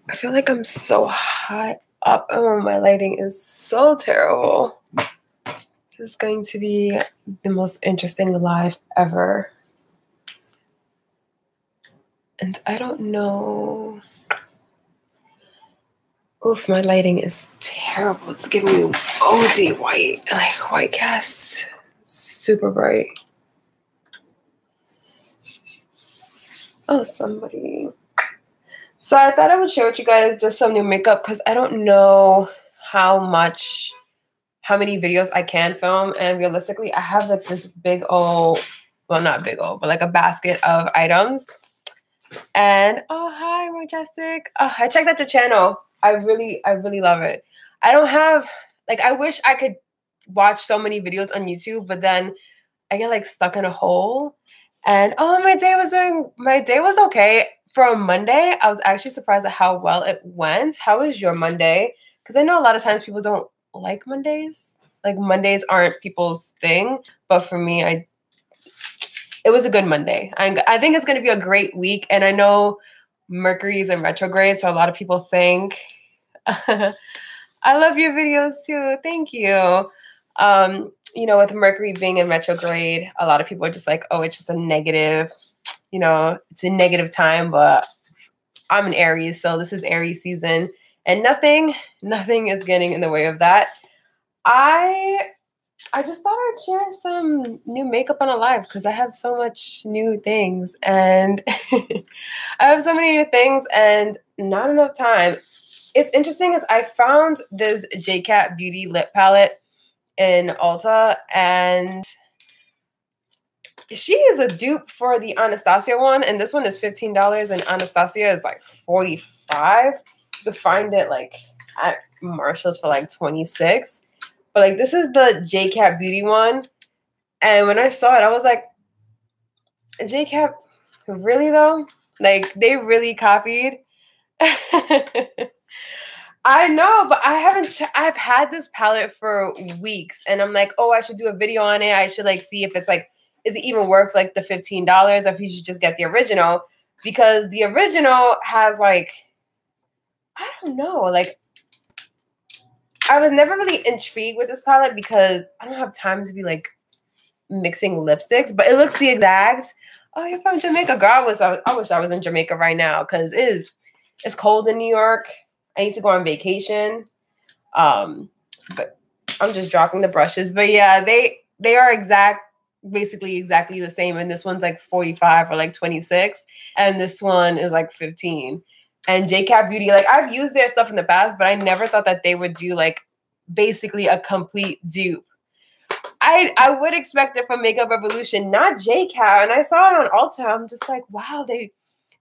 I feel like I'm so high up and my lighting is so terrible. This is going to be the most interesting live ever. And I don't know. Oof, my lighting is terrible. It's giving me OD white, like white cast. Super bright. Oh, somebody. So I thought I would share with you guys just some new makeup because I don't know how many videos I can film. And realistically, I have like this big old, well, not big old, but like a basket of items. And oh, hi, Majestic. Oh, I checked out your channel. I really love it. I don't have, like, I wish I could watch so many videos on YouTube, but then I get like stuck in a hole. And oh, my day was okay. For a Monday, I was actually surprised at how well it went. How was your Monday? Because I know a lot of times people don't like Mondays. Like Mondays aren't people's thing, but for me, it was a good Monday. I think it's going to be a great week, and I know Mercury's in retrograde, so a lot of people think. I love your videos too. Thank you. You know, with Mercury being in retrograde, a lot of people are just like, oh, it's just a negative, you know, it's a negative time, but I'm an Aries, so this is Aries season, and nothing is getting in the way of that. I just thought I'd share some new makeup on a live because I have so much new things, and I have so many new things and not enough time. It's interesting is I found this JCat Beauty lip palette in Ulta, and she is a dupe for the Anastasia one, and this one is $15 and Anastasia is like $45. You can find it like at Marshall's for like $26. But like this is the JCat Beauty one. And when I saw it, I was like, JCat, really though? Like they really copied. I know, but I haven't. I've had this palette for weeks, and I'm like, oh, I should do a video on it. I should like see if it's like, is it even worth like the $15, or if you should just get the original, because the original has like, I don't know, like I was never really intrigued with this palette because I don't have time to be like mixing lipsticks, but it looks the exact. Oh, you're from Jamaica, girl. I wish I was in Jamaica right now because it's cold in New York. I need to go on vacation. But I'm just dropping the brushes. But yeah, they are basically exactly the same. And this one's like 45 or like 26, and this one is like 15. And JCat Beauty, like I've used their stuff in the past, but I never thought that they would do like basically a complete dupe. I would expect it from Makeup Revolution, not JCat. And I saw it on Ulta. I'm just like, wow, they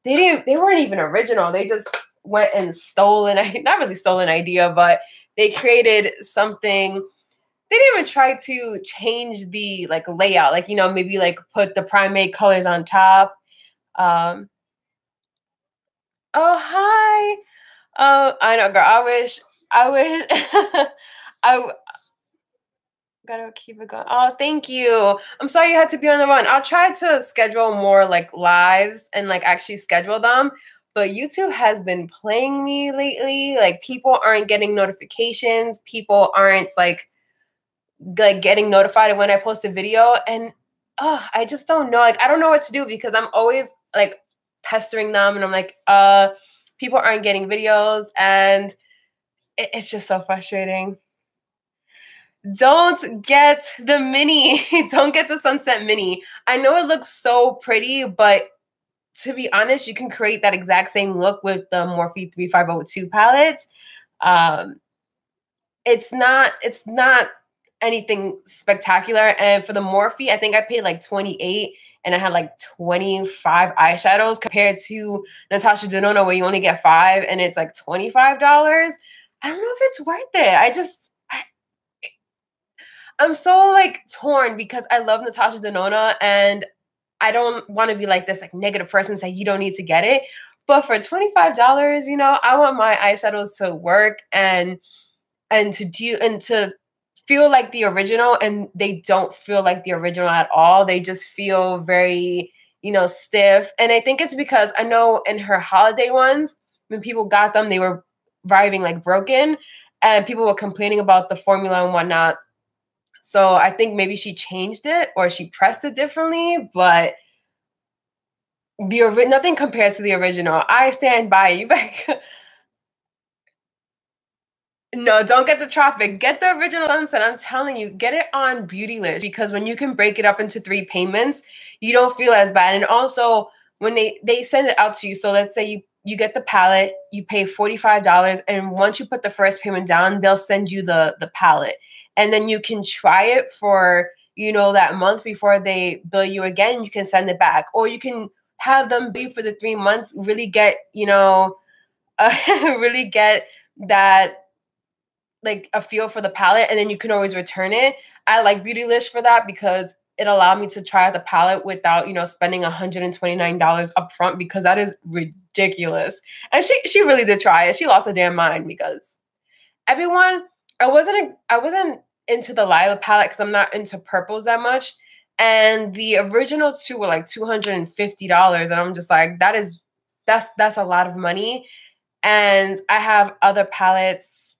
weren't even original. They just went and stole not really stole an idea, but they created something. They didn't even try to change the like layout, like, you know, maybe like put the primate colors on top. Oh, hi. I know, girl. I wish I gotta keep it going. Oh, thank you. I'm sorry you had to be on the run. I'll try to schedule more like lives and like actually schedule them. But YouTube has been playing me lately. Like people aren't getting notifications. People aren't like getting notified when I post a video. And oh, I just don't know. Like I don't know what to do because I'm always like pestering them and I'm like, people aren't getting videos, and it's just so frustrating. Don't get the mini. Don't get the Sunset Mini. I know it looks so pretty, but to be honest, you can create that exact same look with the Morphe 3502 palette. Um, it's not anything spectacular. And for the Morphe, I think I paid like 28 and I had like 25 eyeshadows compared to Natasha Denona where you only get 5 and it's like $25. I don't know if it's worth it. I'm so like torn because I love Natasha Denona and I don't want to be like this like negative person say you don't need to get it. But for $25, you know, I want my eyeshadows to work and to feel like the original, and they don't feel like the original at all. They just feel very, you know, stiff. And I think it's because I know in her holiday ones, when people got them, they were arriving like broken, and people were complaining about the formula and whatnot. So I think maybe she changed it or she pressed it differently, but nothing compares to the original. I stand by you. No, don't get the Tropic. Get the original Sunset. I'm telling you, get it on Beautylish, because when you can break it up into 3 payments, you don't feel as bad. And also, when they send it out to you, so let's say you get the palette, you pay $45, and once you put the first payment down, they'll send you the palette, and then you can try it for that month before they bill you again. You can send it back, or you can have them be for the 3 months. Really get really get that, like, a feel for the palette, and then you can always return it. I like Beautylish for that because it allowed me to try out the palette without, spending $129 up front, because that is ridiculous. And she really did try it. She lost her damn mind, because everyone, I wasn't into the Lila palette because I'm not into purples that much. And the original 2 were like $250. And I'm just like, that's a lot of money. And I have other palettes.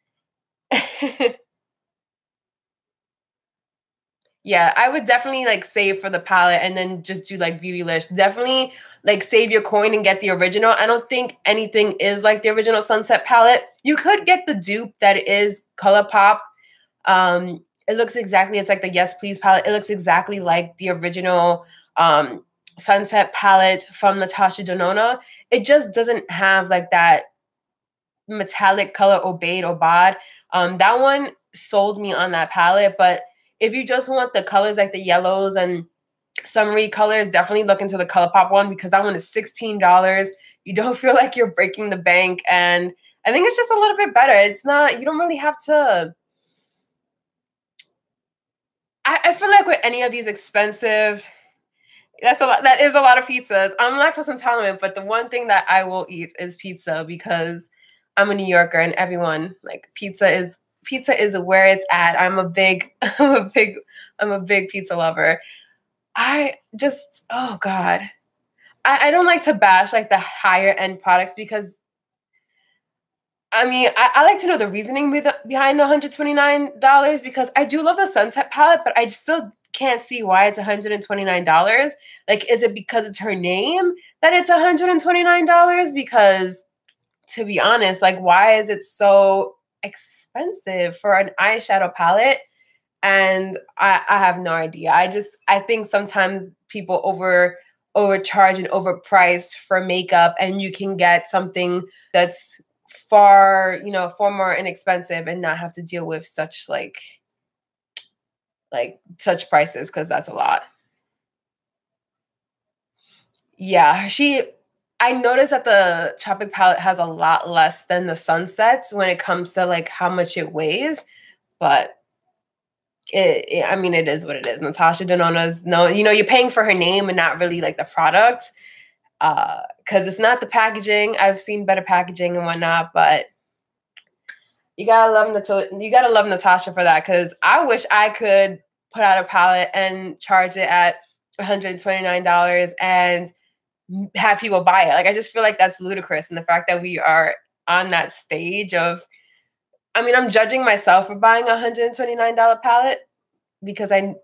Yeah, I would definitely like save for the palette and then just do like Beautylish. Definitely like save your coin and get the original. I don't think anything is like the original Sunset palette. You could get the dupe that is ColourPop. It looks exactly, it's like the Yes Please palette. It looks exactly like the original Sunset palette from Natasha Denona. It just doesn't have like that metallic color, Obaid Obad. That one sold me on that palette, but if you just want the colors like the yellows and summery colors, definitely look into the ColourPop one, because that one is $16. You don't feel like you're breaking the bank, and I think it's just a little bit better. It's not, you don't really have to. I feel like with any of these expensive, that is a lot of pizzas. I'm lactose intolerant, but the one thing that I will eat is pizza, because I'm a New Yorker, and everyone, like, pizza is where it's at. I'm a big pizza lover. I just, oh God. I don't like to bash like the higher end products, because I mean, I like to know the reasoning behind the $129, because I do love the Sunset palette, but I still can't see why it's $129. Like, is it because it's her name that it's $129? Because, to be honest, like, why is it so expensive for an eyeshadow palette? And I have no idea. I think sometimes people overcharge and overpriced for makeup, and you can get something that's far more inexpensive and not have to deal with such such prices, because that's a lot. Yeah, I noticed that the Tropic palette has a lot less than the Sunsets when it comes to like how much it weighs, but I mean, it is what it is. Natasha Denona's you're paying for her name and not really like the product, because it's not the packaging. I've seen better packaging and whatnot, but you gotta love Natasha for that, because I wish I could put out a palette and charge it at $129 and have people buy it. Like, I just feel like that's ludicrous. And the fact that we are on that stage of, I mean, I'm judging myself for buying a $129 palette, because I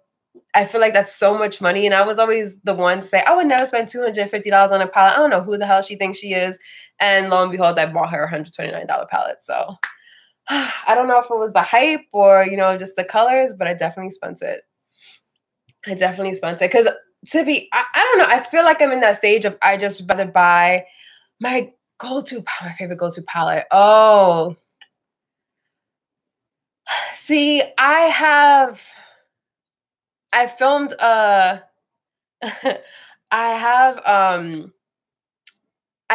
feel like that's so much money. And I was always the one to say, I would never spend $250 on a palette. I don't know who the hell she thinks she is. And lo and behold, I bought her a $129 palette. So I don't know if it was the hype or, just the colors, but I definitely spent it. Because I don't know. I feel like I'm in that stage of, I just rather buy my favorite go-to palette. Oh, see, I filmed I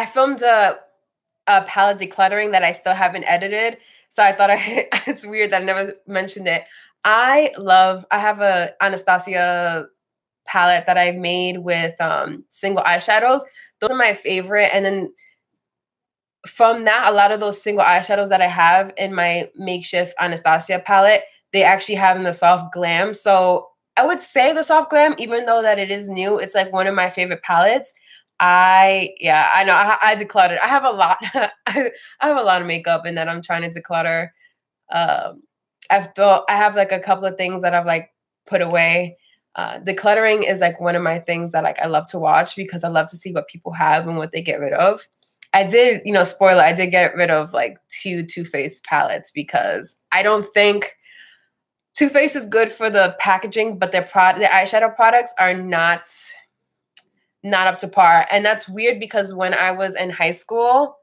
filmed a palette decluttering that I still haven't edited. So I thought it's weird that I never mentioned it. I have a Anastasia palette that I've made with single eyeshadows. Those are my favorite. And then from that, a lot of those single eyeshadows that I have in my makeshift Anastasia palette, they actually have in the Soft Glam. So I would say the Soft Glam, even though that it is new, it's like one of my favorite palettes. Yeah, I know. I decluttered. I have a lot. I have a lot of makeup, and then I'm trying to declutter. Um, I have like a couple of things that I've like put away. Decluttering is like one of my things that like I love to watch because I love to see what people have and what they get rid of. I did, spoiler, I did get rid of like 2 Too Faced palettes because I don't think Too Faced is good for the packaging, but their eyeshadow products are not up to par. And that's weird because when I was in high school,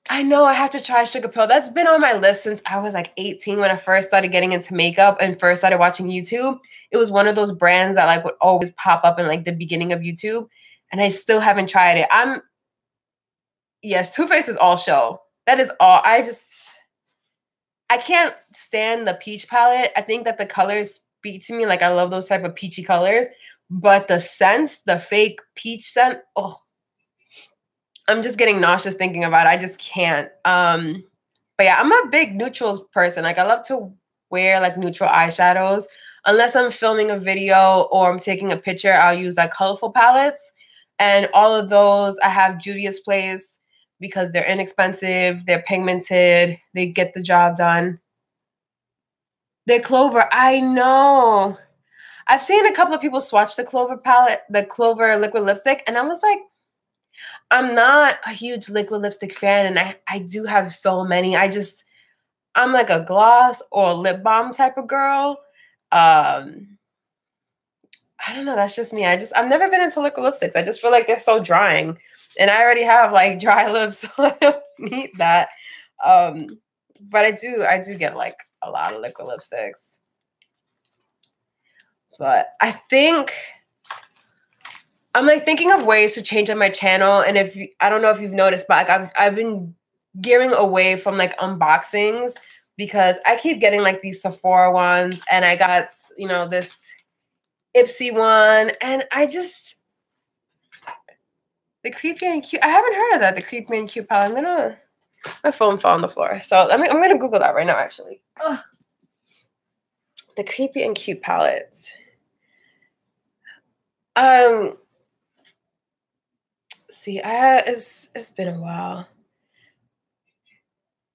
I know I have to try Sugar Pill. That's been on my list since I was like 18 when I first started getting into makeup and first started watching YouTube. It was one of those brands that like would always pop up in like the beginning of YouTube, and I still haven't tried it. Yes, Too Faced is all show. That is all. I can't stand the peach palette. I think that the colors speak to me. Like I love those type of peachy colors, but the scents, the fake peach scent, oh, I'm just getting nauseous thinking about it. I just can't. But yeah, I'm a big neutrals person. Like I love to wear like neutral eyeshadows. Unless I'm filming a video or I'm taking a picture, I'll use like colorful palettes. And all of those, I have Juvia's Place because they're inexpensive, they're pigmented, they get the job done. The Clover, I know. I've seen a couple of people swatch the Clover palette, the Clover liquid lipstick, and I was like, I'm not a huge liquid lipstick fan, and I do have so many. I'm like a gloss or lip balm type of girl. I don't know. That's just me. I've never been into liquid lipsticks. I just feel like they're so drying, and I already have like dry lips, so I don't need that. But I do get like a lot of liquid lipsticks. But I think I'm like thinking of ways to change on my channel, and I don't know if you've noticed, but like I've been gearing away from like unboxings because I keep getting like these Sephora ones, and I got this Ipsy one, and the Creepy and Cute. I haven't heard of that. The Creepy and Cute palette. My phone fell on the floor, so I'm gonna Google that right now. Actually, ugh. The Creepy and Cute palettes. See, it's been a while.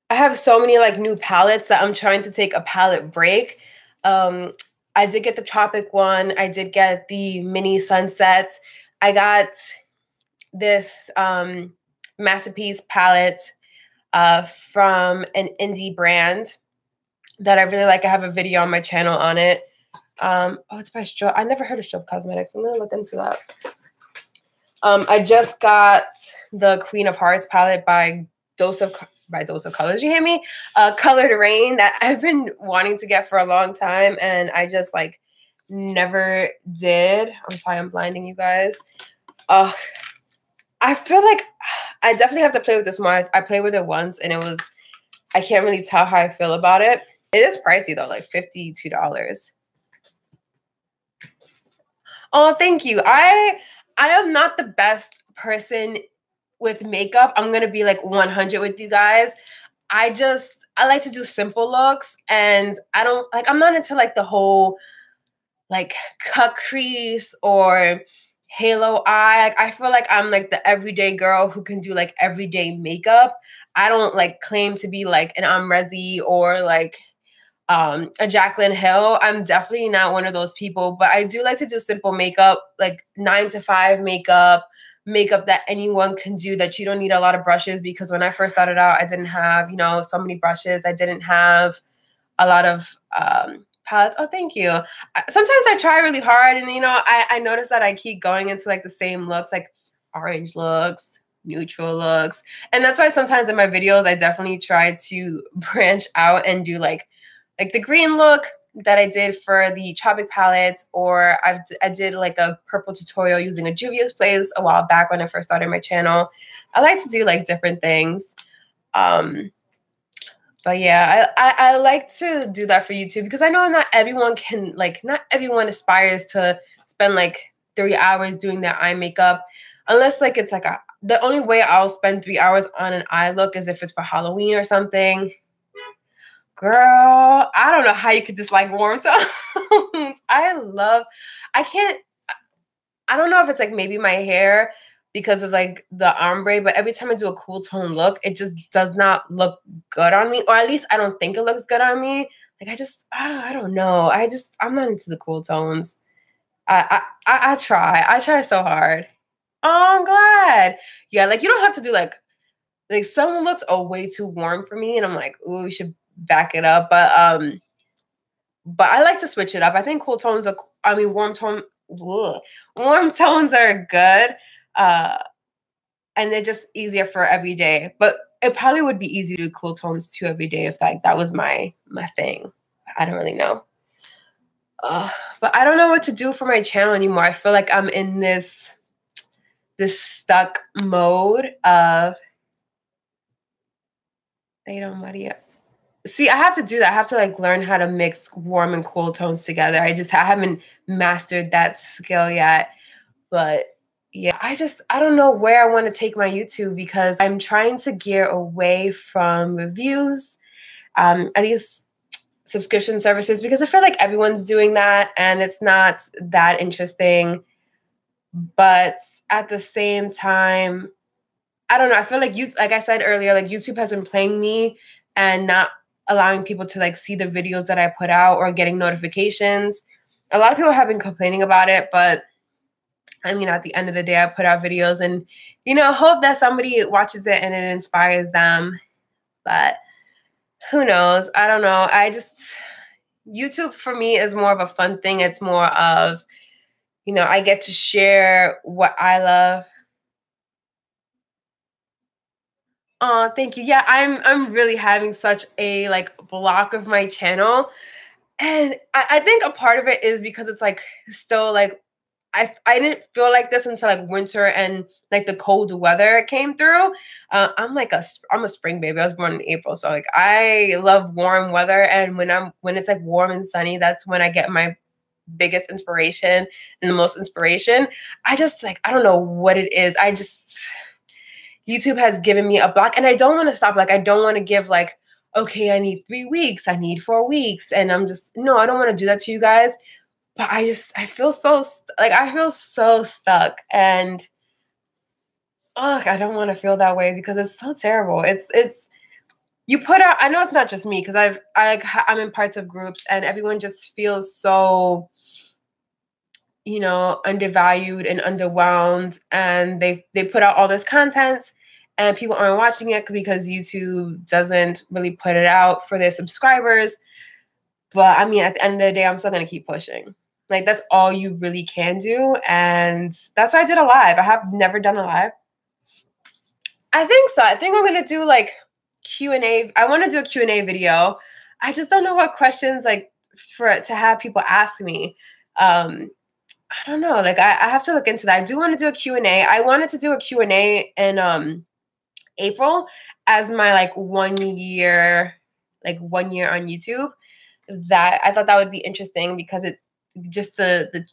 I have so many like new palettes that I'm trying to take a palette break. I did get the Tropic one. I did get the Mini Sunsets. I got this Masterpiece palette from an indie brand that I really like. I have a video on my channel on it. Oh, it's by Strobe. I never heard of Strobe Cosmetics. I'm gonna look into that. I just got the Queen of Hearts palette by Dose of Colors. You hear me? Colored Rain that I've been wanting to get for a long time, and I just like never did. I'm sorry, I'm blinding you guys. I feel like I definitely have to play with this more. I played with it once, and I can't really tell how I feel about it. It is pricey though, like $52. Oh, thank you. I am not the best person with makeup. I'm going to be like 100 with you guys. I like to do simple looks, and I'm not into like the whole like cut crease or halo eye. Like, I feel like I'm like the everyday girl who can do like everyday makeup. I don't like claim to be like an Amrezi or like a Jaclyn Hill. I'm definitely not one of those people, but I do like to do simple makeup, like 9 to 5 makeup that anyone can do, that you don't need a lot of brushes, because when I first started out, I didn't have, so many brushes. I didn't have a lot of palettes. Oh, thank you. Sometimes I try really hard, and I notice that I keep going into like the same looks, like orange looks, neutral looks. And that's why sometimes in my videos, I definitely try to branch out and do like the green look that I did for the Tropic palette, or I did like a purple tutorial using a Juvia's Place a while back when I first started my channel. I like to do like different things. But yeah, I like to do that for YouTube because I know not everyone aspires to spend like 3 hours doing their eye makeup, unless like it's like the only way I'll spend 3 hours on an eye look is if it's for Halloween or something. Girl, I don't know how you could dislike warm tones. I can't. I don't know if it's like maybe my hair because of like the ombre, but every time I do a cool tone look, it just does not look good on me, or at least I don't think it looks good on me. Like I don't know. I'm not into the cool tones. I try. I try so hard. Oh, I'm glad. Yeah, like you don't have to do like some looks are way too warm for me, and I'm like, ooh, we should back it up. But I like to switch it up. I think cool tones are, I mean, warm tones are good, uh, and they're just easier for every day. But it probably would be easy to do cool tones too every day if like that was my thing. I don't really know. But I don't know what to do for my channel anymore. I feel like I'm in this stuck mode of they don't Maria. See, I have to do that. I have to like learn how to mix warm and cool tones together. I haven't mastered that skill yet. But yeah, I don't know where I want to take my YouTube because I'm trying to gear away from reviews, at least subscription services, because I feel like everyone's doing that and it's not that interesting. But at the same time, I don't know. I feel like like I said earlier, like YouTube has been playing me and not allowing people to like see the videos that I put out or getting notifications. A lot of people have been complaining about it, but I mean, at the end of the day, I put out videos and, hope that somebody watches it and it inspires them. But who knows? I don't know. YouTube for me is more of a fun thing. It's more of, I get to share what I love. Oh, thank you. Yeah, I'm really having such a like block of my channel. And I think a part of it is because it's like still like I didn't feel like this until like winter and like the cold weather came through. I'm a spring baby. I was born in April, so like I love warm weather. And when it's like warm and sunny, that's when I get my biggest inspiration and the most inspiration. I don't know what it is. YouTube has given me a block, and I don't want to stop. Like I don't want to give like, okay, I need 3 weeks, I need 4 weeks, and no, I don't want to do that to you guys. But I feel I feel so stuck, and I don't want to feel that way because it's so terrible. It's you put out. I know it's not just me because I'm in parts of groups and everyone just feels so undervalued and underwhelmed, and they put out all this content and people aren't watching it because YouTube doesn't really put it out for their subscribers. But I mean, at the end of the day, I'm still gonna keep pushing. Like that's all you really can do. And that's why I did a live. I have never done a live. I think so. I think I'm gonna do like Q&A. I want to do a Q&A video. I just don't know what questions like to have people ask me. I don't know. Like I have to look into that. I do want to do a Q&A. I wanted to do a Q&A in April as my like 1 year on YouTube. That I thought that would be interesting because it just the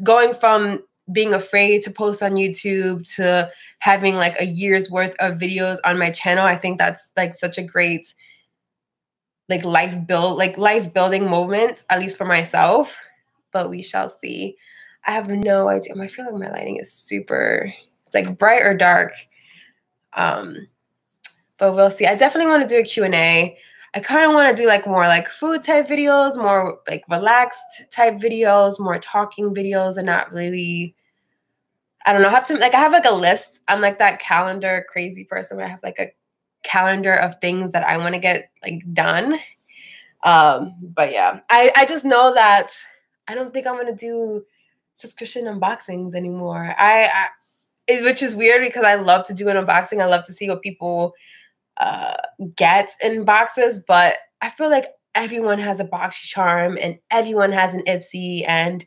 going from being afraid to post on YouTube to having like a year's worth of videos on my channel. I think that's like such a great like life building moment, at least for myself. But we shall see. I have no idea. I feel like my lighting is super, it's like bright or dark. But we'll see. I definitely want to do a Q&A. I kind of want to do like more like food type videos, more like relaxed type videos, more talking videos, and not really, I don't know, I have like a list. I'm like that calendar crazy person where I have like a calendar of things that I want to get like done. But yeah, I just know that I don't think I'm going to do subscription unboxings anymore. Which is weird because I love to do an unboxing. I love to see what people get in boxes, but I feel like everyone has a BoxyCharm and everyone has an Ipsy, and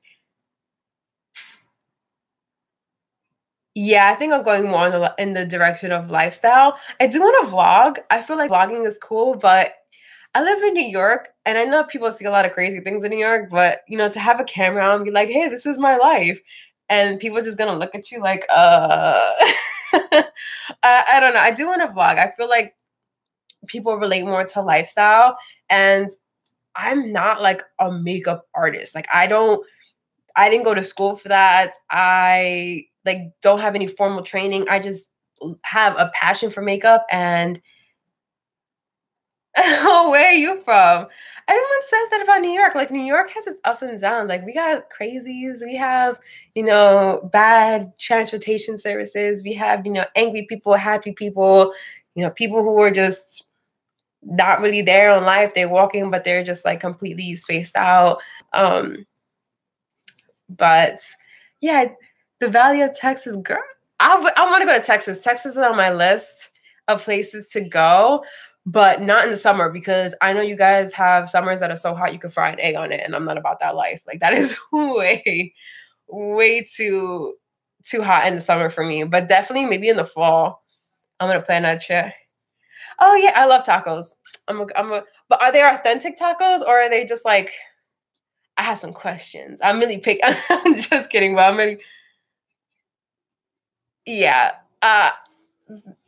yeah, I think I'm going more in the direction of lifestyle. I do want to vlog. I feel like vlogging is cool, but I live in New York, and I know people see a lot of crazy things in New York, but to have a camera and be like, hey, this is my life, and people are just gonna look at you like, I don't know. I do want to vlog. I feel like people relate more to lifestyle, and I'm not like a makeup artist. Like I didn't go to school for that. I like don't have any formal training. I just have a passion for makeup. And oh, where are you from? Everyone says that about New York. Like New York has its ups and downs. Like we got crazies, we have, bad transportation services, we have, angry people, happy people, people who are just not really there in life. They're walking, but they're just like completely spaced out. But yeah, the Valley of Texas, girl. I want to go to Texas. Texas is on my list of places to go, but not in the summer because I know you guys have summers that are so hot you can fry an egg on it, and I'm not about that life. Like that is way, way too hot in the summer for me. But definitely maybe in the fall, I'm gonna plan that trip. Oh yeah, I love tacos. But are they authentic tacos or are they just like? I have some questions. I'm really pick. I'm just kidding, but I'm really. Yeah. I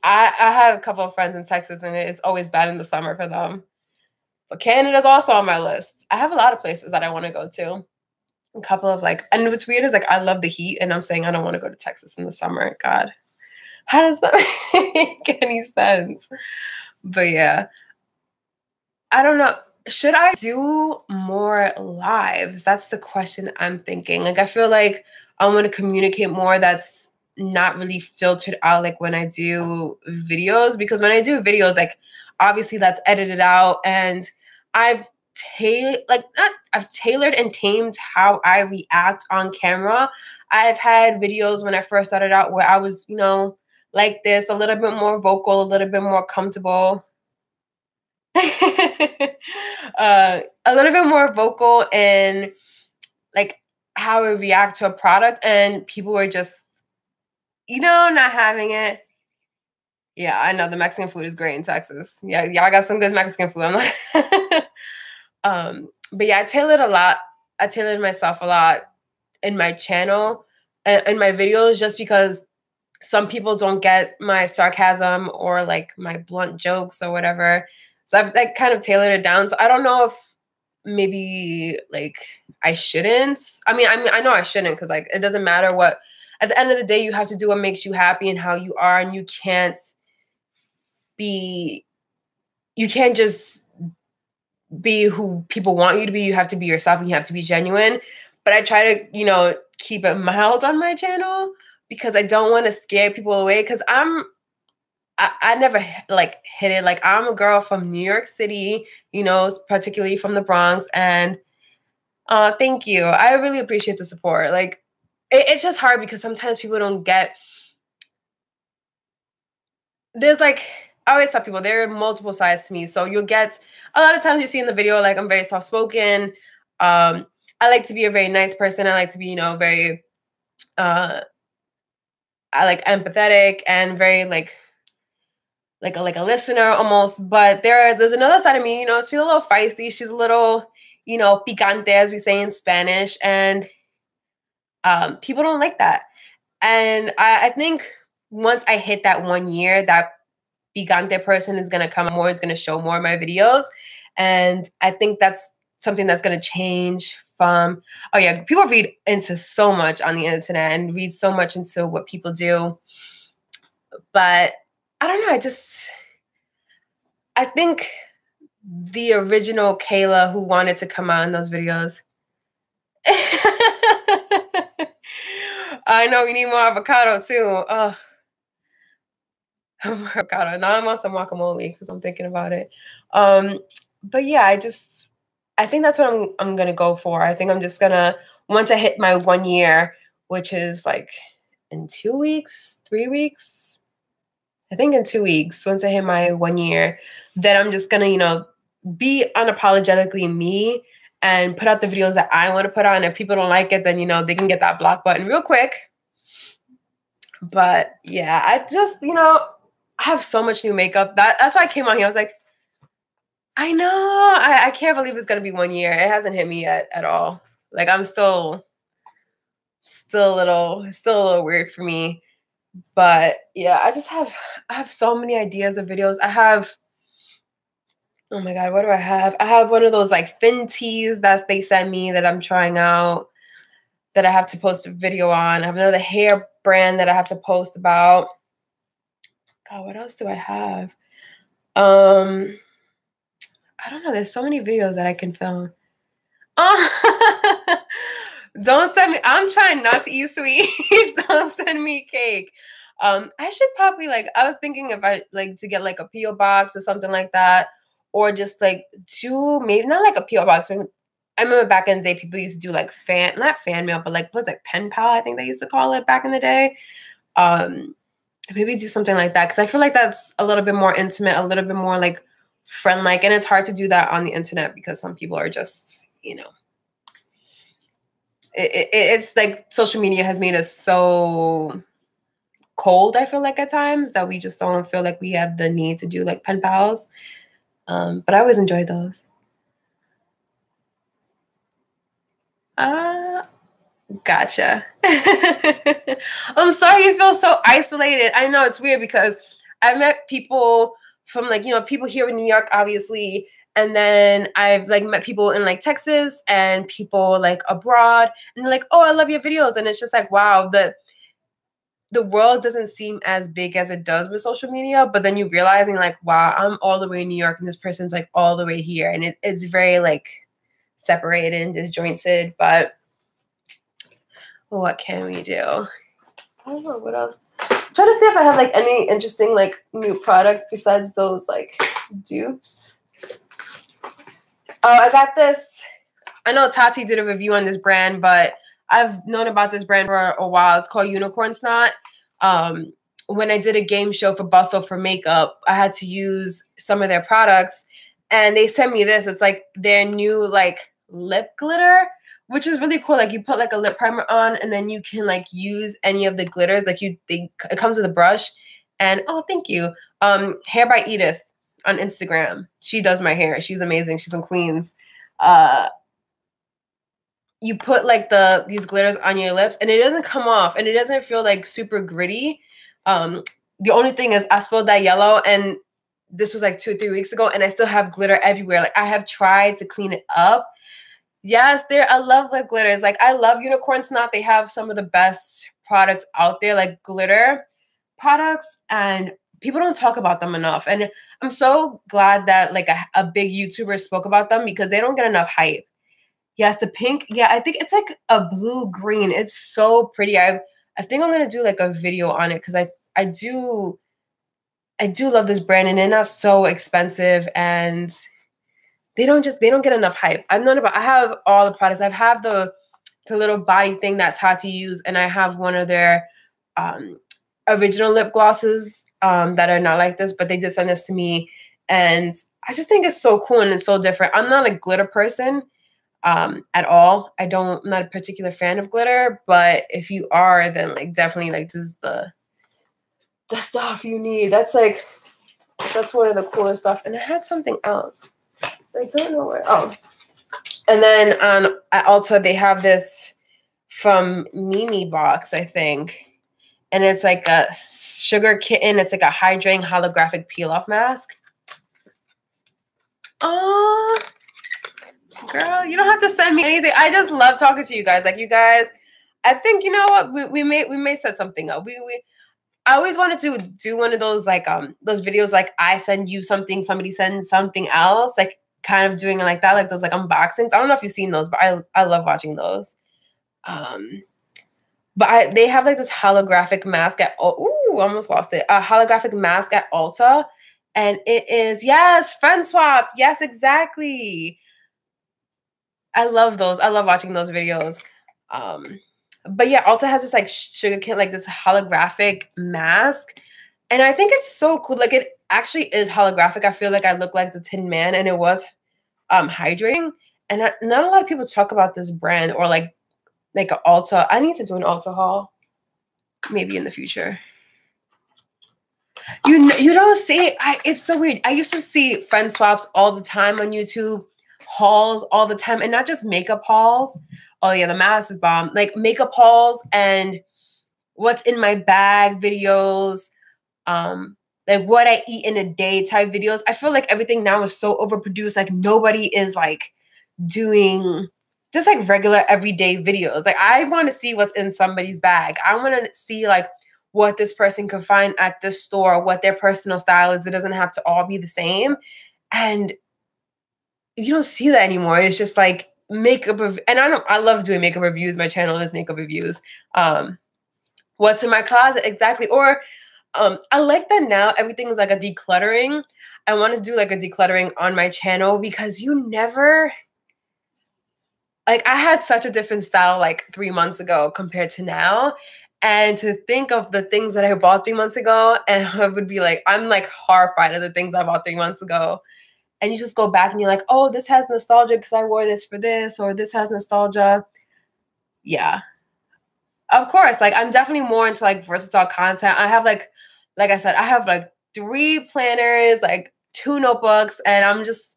have a couple of friends in Texas, and it's always bad in the summer for them. But Canada's also on my list. I have a lot of places that I want to go to. A couple of and what's weird is I love the heat, and I'm saying I don't want to go to Texas in the summer. God, how does that make any sense? But yeah, I don't know. Should I do more lives? That's the question I'm thinking. Like, I feel like I want to communicate more that's not really filtered out like when I do videos. Because when I do videos, like, obviously that's edited out. And I've I've tailored and tamed how I react on camera. I've had videos when I first started out where I was, like this, a little bit more vocal, a little bit more comfortable. A little bit more vocal in like how I react to a product, and people were just, not having it. Yeah, I know the Mexican food is great in Texas. Yeah, y'all got some good Mexican food. I'm like, but yeah, I tailored myself a lot in my channel and in my videos just because some people don't get my sarcasm or like my blunt jokes or whatever. So I've like kind of tailored it down. So I don't know if maybe like I shouldn't. I know I shouldn't because like it doesn't matter what. At the end of the day, you have to do what makes you happy and how you are, and you can't just be who people want you to be. You have to be yourself and you have to be genuine. But I try to, keep it mild on my channel because I don't want to scare people away because I never like hit it. Like I'm a girl from New York City, particularly from the Bronx. And thank you. I really appreciate the support. Like it's just hard because sometimes people don't get, there's like, I always tell people there are multiple sides to me. So you'll get a lot of times you see in the video, like I'm very soft spoken. I like to be a very nice person. I like to be, very, I like empathetic and very like a listener almost. But there's another side of me, she's a little feisty. She's a little, picante, as we say in Spanish. And people don't like that. And I think once I hit that 1 year, that picante person is going to come more, it's going to show more of my videos. And I think that's something that's going to change from, oh yeah, people read into so much on the internet and read so much into what people do. But I don't know, I think the original Kayla who wanted to come out in those videos. I know we need more avocado too. Ugh. Avocado. Now I'm on some guacamole because I'm thinking about it. But yeah, I think that's what I'm gonna go for. I think I'm just gonna, once I hit my 1 year, which is like in 2 weeks, 3 weeks. I think in 2 weeks, once I hit my 1 year, then I'm just gonna, be unapologetically me and put out the videos that I want to put out. And if people don't like it, then they can get that block button real quick. But yeah, I just, I have so much new makeup. That's why I came on here. I was like, I know. I can't believe it's gonna be 1 year. It hasn't hit me yet at all. Like I'm still it's still a little weird for me. But yeah, I have so many ideas of videos. Oh my God, what do I have? I have one of those like thin teas that they sent me that I'm trying out. that I have to post a video on. I have another hair brand that I have to post about. God, what else do I have? I don't know. There's so many videos that I can film. Oh, don't send me. I'm trying not to eat sweets. Don't send me cake. I should probably like. I was thinking if I like to get like a PO box or something like that, or just like maybe not like a PO box. I remember back in the day, people used to do like not fan mail, but like was like pen pal. I think they used to call it back in the day. Maybe do something like that because I feel like that's a little bit more intimate, a little bit more like friend-like, and it's hard to do that on the internet because some people are just, you know, it's like social media has made us so cold. I feel like at times that we just don't feel like we have the need to do like pen pals. But I always enjoy those. Gotcha. I'm sorry you feel so isolated. I know it's weird because I've met people from like, you know, people here in New York, obviously. And then I've like met people in like Texas and people like abroad and they're like, oh, I love your videos. And it's just like, wow, the world doesn't seem as big as it does with social media. But then you realizing like, wow, I'm all the way in New York and this person's like all the way here. And it's very like separated and disjointed, but what can we do? I don't know what else. I'm trying to see if I have like any interesting like new products besides those like dupes. Oh, I got this. I know Tati did a review on this brand, but I've known about this brand for a while. It's called Unicorn Snot. When I did a game show for Bustle for makeup, I had to use some of their products, and they sent me this. It's like their new like lip glitter, which is really cool. Like you put like a lip primer on and then you can like use any of the glitters. Like it comes with a brush. And oh, thank you. Hair by Edith on Instagram. She does my hair. She's amazing. She's in Queens. You put like these glitters on your lips and it doesn't come off and it doesn't feel like super gritty. The only thing is I spilled that yellow and this was like 2 or 3 weeks ago and I still have glitter everywhere. Like I have tried to clean it up. Yes, I love lip glitters. Like I love Unicorn Snot. They have some of the best products out there, like glitter products, and people don't talk about them enough. And I'm so glad that like a big YouTuber spoke about them because they don't get enough hype. Yes, the pink. Yeah, I think it's like a blue green. It's so pretty. I think I'm gonna do like a video on it because I do love this brand and they're not so expensive and they don't get enough hype. I have all the products. I have the little body thing that Tati used, and I have one of their original lip glosses that are not like this, but they did send this to me. And I just think it's so cool and it's so different. I'm not a glitter person at all. I'm not a particular fan of glitter, but if you are, then like definitely like this is the stuff you need. That's one of the cooler stuff. And I had something else. I don't know where. Oh, and then at Ulta they have this from Mimi box, I think, and it's like a sugar kitten. It's like a hydrating holographic peel off mask. Oh, girl, you don't have to send me anything. I just love talking to you guys. Like you guys, I think you know what we may set something up. I always wanted to do one of those like those videos like I send you something, somebody sends something else, like kind of doing it like that, like those like unboxings. I don't know if you've seen those, but I love watching those. But they have like this holographic mask at almost lost it. A holographic mask at Ulta, and it is friend swap. Yes, exactly. I love those. I love watching those videos. But yeah, Ulta has this like sugar kit, like this holographic mask. And I think it's so cool. Like it actually is holographic. I feel like I look like the Tin Man and it was hydrating. And not a lot of people talk about this brand or like an Ulta. I need to do an Ulta haul maybe in the future. You don't see it's so weird. I used to see friend swaps all the time on YouTube, hauls all the time, and not just makeup hauls. Oh yeah, the mask is bomb. Like makeup hauls and what's in my bag videos, like what I eat in a day type videos. I feel like everything now is so overproduced. Like nobody is like doing just like regular everyday videos. Like I want to see what's in somebody's bag. I want to see like what this person can find at this store, what their personal style is. It doesn't have to all be the same. And you don't see that anymore. It's just like makeup and I love doing makeup reviews. My channel is makeup reviews. What's in my closet exactly. Or I like that now everything is like a decluttering. I want to do like a decluttering on my channel because you never, like I had such a different style like 3 months ago compared to now. And to think of the things that I bought 3 months ago, and I would be like, I'm like horrified of the things I bought 3 months ago. And you just go back and you're like, oh, this has nostalgia because I wore this for this, or this has nostalgia. Yeah. Of course, like I'm definitely more into like versatile content. I have like I said, I have like 3 planners, like 2 notebooks, and I'm just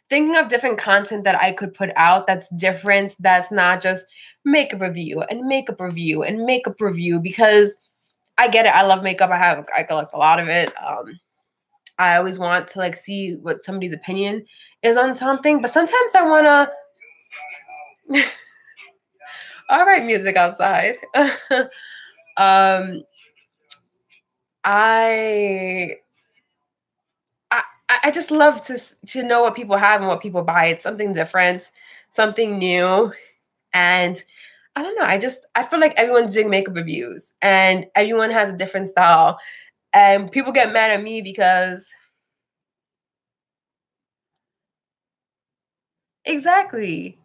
thinking of different content that I could put out that's different, that's not just makeup review and makeup review and makeup review, because I get it. I love makeup. I collect a lot of it. I always want to like see what somebody's opinion is on something, but sometimes I want to all right, music outside. um I I just love to know what people have and what people buy. It's something different, something new. And I don't know. I feel like everyone's doing makeup reviews and everyone has a different style. And people get mad at me because exactly.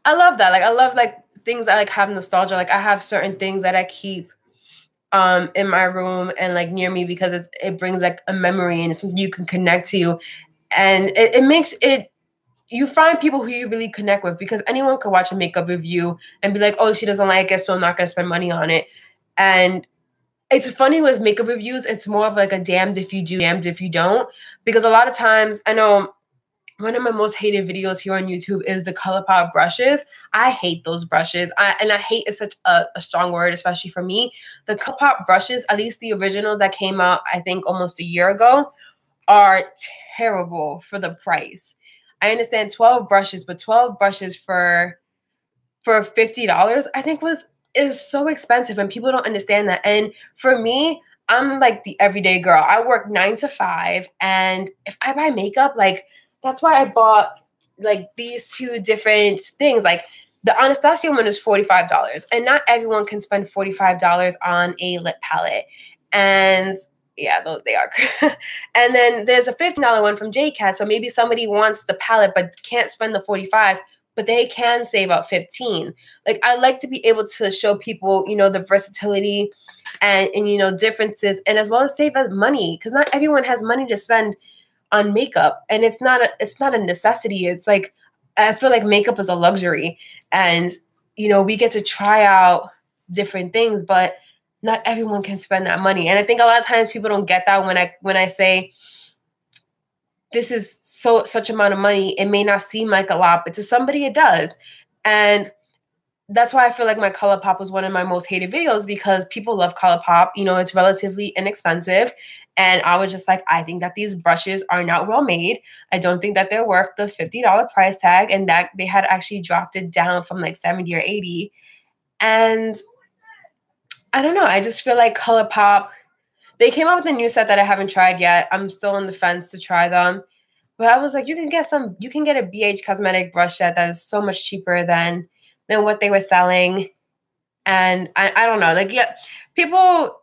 I love that. Like I love like things that like have nostalgia. Like I have certain things that I keep in my room and like near me because it brings like a memory and it's something you can connect to. And it makes it, you find people who you really connect with, because anyone could watch a makeup review and be like, oh, she doesn't like it, so I'm not going to spend money on it. And it's funny with makeup reviews, it's more of like a damned if you do, damned if you don't. Because a lot of times, I know one of my most hated videos here on YouTube is the ColourPop brushes. I hate those brushes. And I hate is such a strong word, especially for me. The ColourPop brushes, at least the originals that came out, I think almost a year ago, are terrible for the price. I understand 12 brushes, but 12 brushes for $50, I think is so expensive, and people don't understand that. And for me, I'm like the everyday girl. I work 9 to 5, and if I buy makeup, like that's why I bought like these 2 different things. Like the Anastasia one is $45, and not everyone can spend $45 on a lip palette. And yeah, they are. And then there's a $15 one from JCat. So maybe somebody wants the palette but can't spend the 45, but they can save up 15. Like I like to be able to show people, you know, the versatility and you know, differences, and as well as save us money, because not everyone has money to spend on makeup, and it's not a necessity. It's like I feel like makeup is a luxury, and you know, we get to try out different things, but not everyone can spend that money. And I think a lot of times people don't get that when I say this is such amount of money. It may not seem like a lot, but to somebody it does. And that's why I feel like my ColourPop was one of my most hated videos, because people love ColourPop. You know, it's relatively inexpensive. And I was just like, I think that these brushes are not well made. I don't think that they're worth the $50 price tag, and that they had actually dropped it down from like 70 or 80. And I don't know. I just feel like ColourPop, they came out with a new set that I haven't tried yet. I'm still on the fence to try them. But I was like, you can get a BH Cosmetic brush set that is so much cheaper than what they were selling. And I don't know. Like, yeah, people,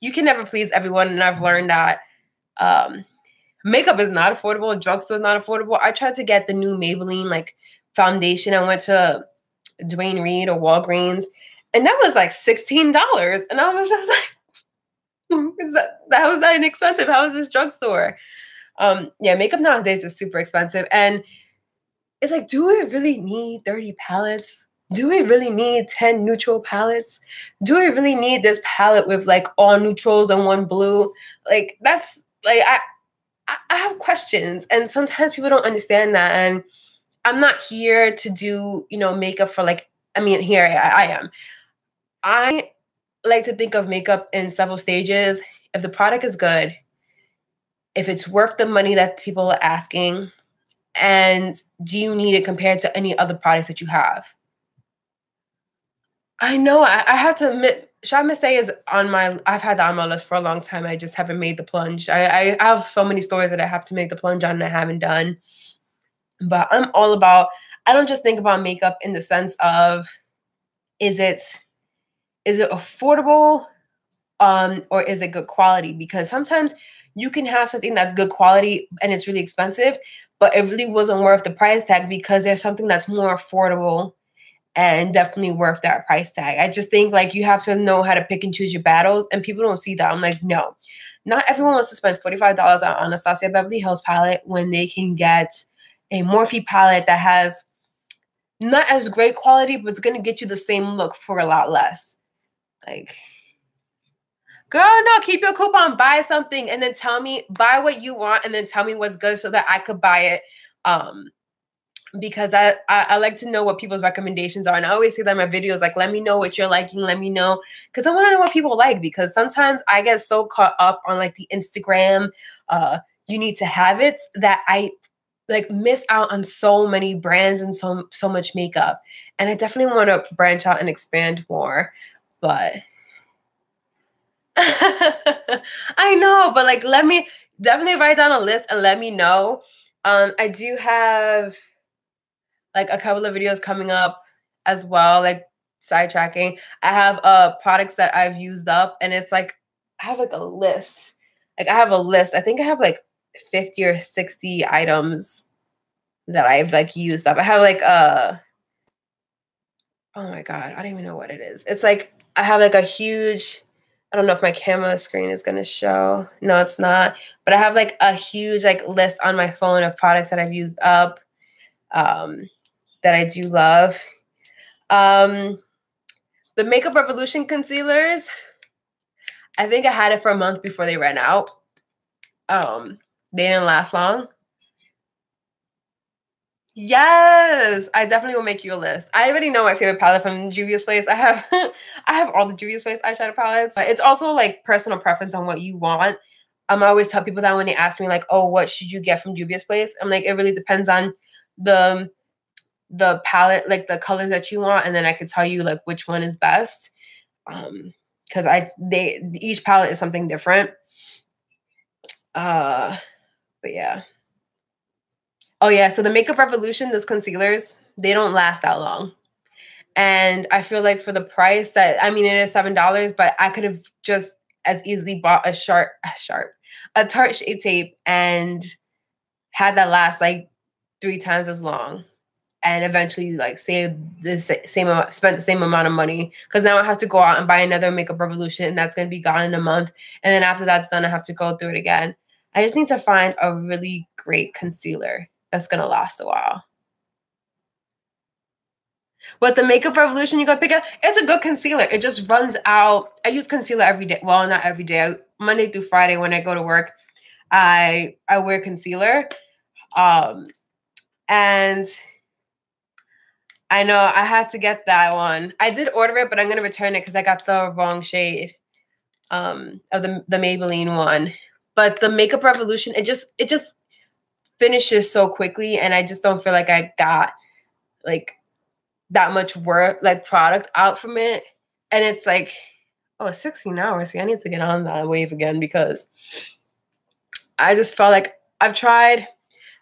you can never please everyone. And I've learned that makeup is not affordable. Drugstore is not affordable. I tried to get the new Maybelline like foundation. I went to Duane Reade or Walgreens, and that was like $16. And I was just like, how is that inexpensive? How is this drugstore? Yeah, makeup nowadays is super expensive. And it's like, do we really need 30 palettes? Do we really need 10 neutral palettes? Do we really need this palette with like all neutrals and one blue? Like that's like I have questions, and sometimes people don't understand that. And I'm not here to do, you know, makeup for like, I mean, here I am. I like to think of makeup in several stages. If the product is good, if it's worth the money that people are asking, and do you need it compared to any other products that you have? I know. I have to admit, Shop Miss A is on my. I've had that on my list for a long time. I just haven't made the plunge. I have so many stores that I have to make the plunge on and I haven't done. But I'm all about. I don't just think about makeup in the sense of is it is it affordable, or is it good quality? Because sometimes you can have something that's good quality and it's really expensive, but it really wasn't worth the price tag because there's something that's more affordable and definitely worth that price tag. I just think like you have to know how to pick and choose your battles, and people don't see that. I'm like, no, not everyone wants to spend $45 on Anastasia Beverly Hills palette when they can get a Morphe palette that has not as great quality, but it's gonna get you the same look for a lot less. Like, girl, no, keep your coupon, buy something, and then tell me, buy what you want, and then tell me what's good so that I could buy it. Because I like to know what people's recommendations are. And I always say that in my videos, like, let me know what you're liking, let me know. Because I want to know what people like, because sometimes I get so caught up on like the Instagram, you need to have it, that I like miss out on so many brands and so much makeup. And I definitely want to branch out and expand more. But I know, but like let me definitely write down a list and let me know. I do have like a couple of videos coming up as well, like sidetracking. I have products that I've used up, and it's like I have like a list. Like I have a list. I think I have like 50 or 60 items that I've like used up. I have like oh my god, I don't even know what it is. It's like I have like a huge, I don't know if my camera screen is gonna show. No, it's not. But I have like a huge like list on my phone of products that I've used up. That I do love. The Makeup Revolution concealers, I think I had it for a month before they ran out. They didn't last long. Yes, I definitely will make you a list. I already know my favorite palette from Juvia's Place. I have I have all the Juvia's Place eyeshadow palettes. But it's also like personal preference on what you want. I always tell people that when they ask me like, oh, what should you get from Juvia's Place? I'm like, it really depends on the palette, like the colors that you want, and then I could tell you like which one is best. Because each palette is something different. But yeah. Oh yeah, so the Makeup Revolution, those concealers, they don't last that long. And I feel like for the price that, I mean, it is $7, but I could have just as easily bought a Tarte Shape Tape and had that last like 3 times as long, and eventually like save this same amount, spent the same amount of money, because now I have to go out and buy another Makeup Revolution, and that's going to be gone in a month. And then after that's done, I have to go through it again. I just need to find a really great concealer that's going to last a while. But the Makeup Revolution you got to pick up, it's a good concealer. It just runs out. I use concealer every day. Well, not every day. Monday through Friday when I go to work, I wear concealer. And I know I had to get that one. I did order it, but I'm gonna return it because I got the wrong shade of the Maybelline one. But the Makeup Revolution, it just finishes so quickly, and I just don't feel like I got like that much work, like product out from it. And it's like, oh, 16 hours. See, I need to get on that wave again, because I just felt like I've tried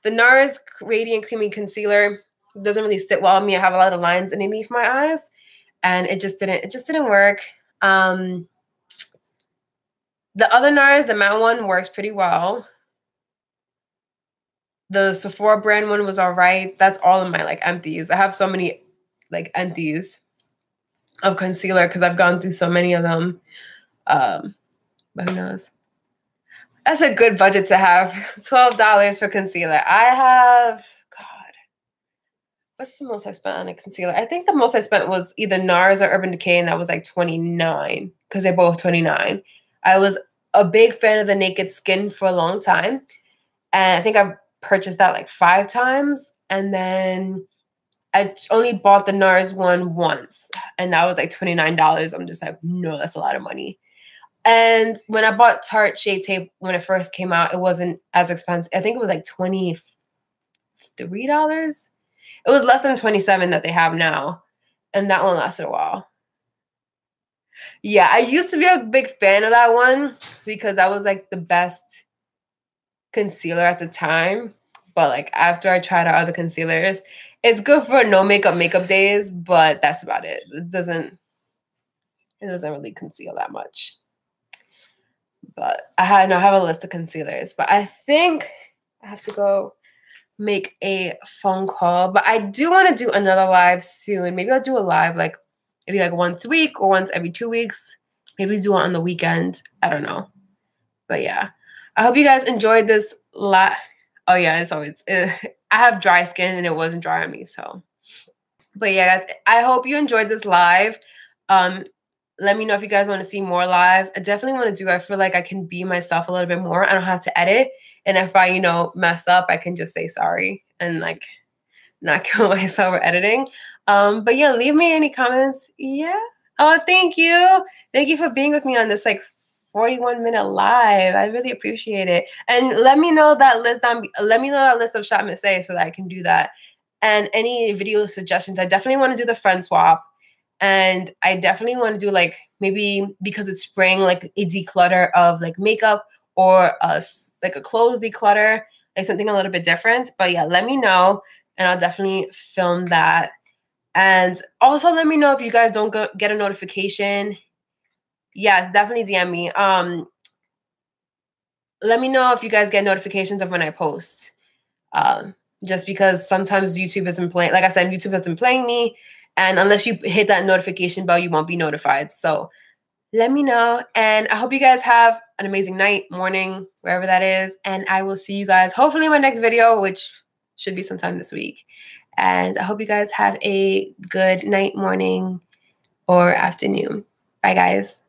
the NARS Radiant Creamy Concealer. It doesn't really sit well on me. I have a lot of lines underneath my eyes, and it just didn't work. The other NARS, the matte one, works pretty well. The Sephora brand one was all right. That's all of my like empties. I have so many like empties of concealer because I've gone through so many of them. But who knows? That's a good budget to have. $12 for concealer. I have, God, what's the most I spent on a concealer? I think the most I spent was either NARS or Urban Decay, and that was like $29 because they're both $29. I was a big fan of the Naked Skin for a long time, and I think I've purchased that like 5 times, and then I only bought the NARS one once, and that was like $29. I'm just like, no, that's a lot of money. And when I bought Tarte Shape Tape when it first came out, it wasn't as expensive. I think it was like $23. It was less than $27 that they have now, and that one lasted a while. Yeah, I used to be a big fan of that one because that was like the best concealer at the time. But like after I tried out other concealers, it's good for no makeup days, but that's about it. It doesn't really conceal that much. But I have a list of concealers, but I think I have to go make a phone call. But I do want to do another live soon. Maybe I'll do a live like maybe like once a week or once every 2 weeks. Maybe do it on the weekend. I don't know. But yeah, I hope you guys enjoyed this Oh yeah, it's always I have dry skin and it wasn't dry on me, so. But yeah, guys, I hope you enjoyed this live. Um, let me know if you guys want to see more lives. I definitely want to do. I feel like I can be myself a little bit more. I don't have to edit, and if I, mess up, I can just say sorry and like not kill myself for editing. But yeah, leave me any comments. Yeah. Oh, thank you for being with me on this like 41-minute live. I really appreciate it. And let me know that list of Shop Miss A so that I can do that. And any video suggestions. I definitely want to do the friend swap. And I definitely want to do like maybe because it's spring, like a declutter of like makeup or like a clothes declutter, like something a little bit different. But yeah, let me know and I'll definitely film that. And also let me know if you guys don't get a notification. Yes, definitely DM me. Let me know if you guys get notifications of when I post. Just because sometimes YouTube has been playing, like I said, YouTube has been playing me. And unless you hit that notification bell, you won't be notified. So let me know. And I hope you guys have an amazing night, morning, wherever that is. And I will see you guys hopefully in my next video, which should be sometime this week. And I hope you guys have a good night, morning, or afternoon. Bye, guys.